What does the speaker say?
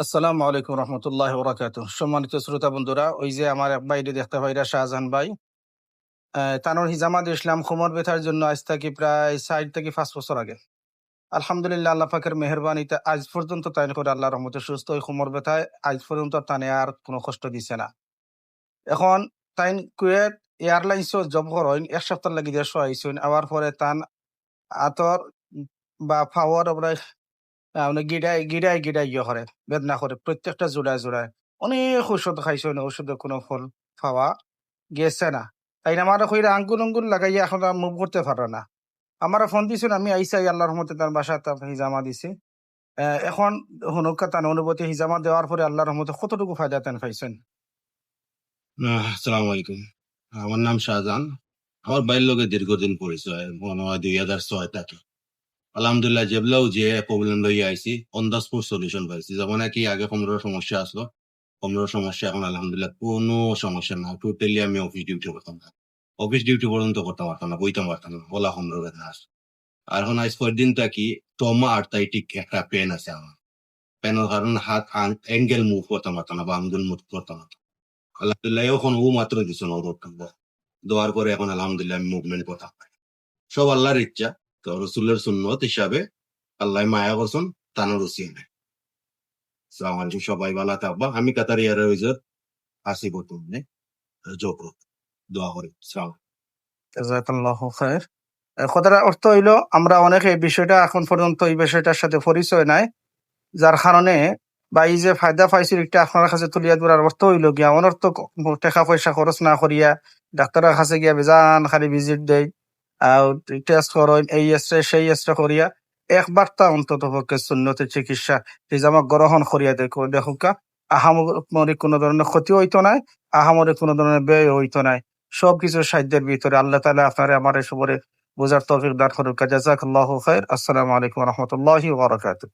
আসসালামু আলাইকুম রহমতুল্লাহ বরাকাতুহ। সম্মানিত শ্রোতা বন্ধুরা, ওই যে আমার এক ভাইরে দেখতে ভাইরা শাহজাহান ভাই, তানোর হিজামা দিয়েছিলাম কোমর ব্যথার জন্য আজ থেকে প্রায় 4 থেকে 5 বছর আগে। আলহামদুলিল্লাহ, আল্লাহ পাকের মেহেরবানিতে আজ পর্যন্ত তাই করে আল্লাহ রহমতে সুস্থ। ওই কোমর ব্যথায় আজ পর্যন্ত টানে আর কোনো কষ্ট দিছে না। এখন তাই কুয়েত এয়ারলাইন্স জব করেন 1 সপ্তাহ লাগি দেশ আইসুন, আবার পরে তান আতর বা ফাওয়ার মানে গিডাই গিডাই গিডাই ইয়ে করে, বেদনা করে প্রত্যেকটা জোড়ায় জোড়ায়। অনেক ওষুধ খাইছে, ওষুধে কোনো ফল পাওয়া গেছে না। তাই আমার কইরা আঙ্গুল আঙ্গুল লাগাইয়া এখন আর মুভ করতে পারে না। আমার ফোন দিছেন, আমি আইসাই আল্লাহর রহমতে তার বাসা তার হিজামা দিছি। এখন হনুকা তার অনুভূতি হিজামা দেওয়ার পরে আল্লাহর রহমতে কতটুকু ফায়দা তেন পাইছেন? আসসালামু আলাইকুম। আমার নাম শাহজাহান। আমার বাইর লগে দীর্ঘদিন পরিচয়, মনে হয় 2006 থেকে। আলহামদুলিল্লাহ, যেবলাও যে প্রবলেম লইয়া আইছি অন দা স্পট সলিউশন পাইছি। যেমন কি আগে 15 সমস্যা আসলো, 15 সমস্যা এখন আলহামদুলিল্লাহ কোনো সমস্যা না। টোটালি আমি অফিস ডিউটি করতাম না, অফিস ডিউটি পর্যন্ত করতে পারতাম না, বইতাম পারতাম না, বলা 15 বেদনা আস। আর এখন আজ কয়েকদিন থাকি টমা আর্থাইটিক একটা পেন আছে আমার। পেনের কারণে হাত অ্যাঙ্গেল মুভ করতাম পারতাম না বা আঙ্গুল মুভ করতাম না। আলহামদুলিল্লাহ এখন ও মাত্র দিছো না দেওয়ার পরে এখন আলহামদুলিল্লাহ আমি মুভমেন্ট করতে পারি। সব আল্লাহর ইচ্ছা। তো রসুলের সুন্নত হিসাবে আল্লাহ মায়া করছেন, তানোর উসিলে। সালাম আলাইকুম, সবাই ভালো থাকবা। আমি কাতার এয়ারওয়েজের আসি বর্তমানে জব দোয়া করি। সালাম। জাযাকাল্লাহু খায়র। কথাটা অর্থ হইলো, আমরা অনেকে এই বিষয়টা এখন পর্যন্ত এই বিষয়টার সাথে পরিচয় নাই, যার কারণে বা এই যে ফায়দা পাইছিল এটা আপনার কাছে তুলিয়া ধরার অর্থ হইল গিয়া অনর্থ টাকা পয়সা খরচ না করিয়া ডাক্তারের কাছে গিয়া বেজান খালি ভিজিট দেয়, টেস্ট করেন, এই এসে সেই এসে করিয়া একবার তা অন্তত পক্ষে সুন্নতের চিকিৎসা হিজামা গ্রহণ করিয়া দেখুকা আহামরি কোনো ধরনের ক্ষতি হইতো নাই, আহামরি কোনো ধরনের ব্যয় হইতো নাই। সবকিছু সাধ্যের ভিতরে আল্লাহ তাআলা আপনারে আমার সবরে বোঝার তৌফিক দান করুক। জাযাকাল্লাহু খায়র। আসসালামু আলাইকুম ওয়া রাহমাতুল্লাহি ওয়া বারাকাতুহু।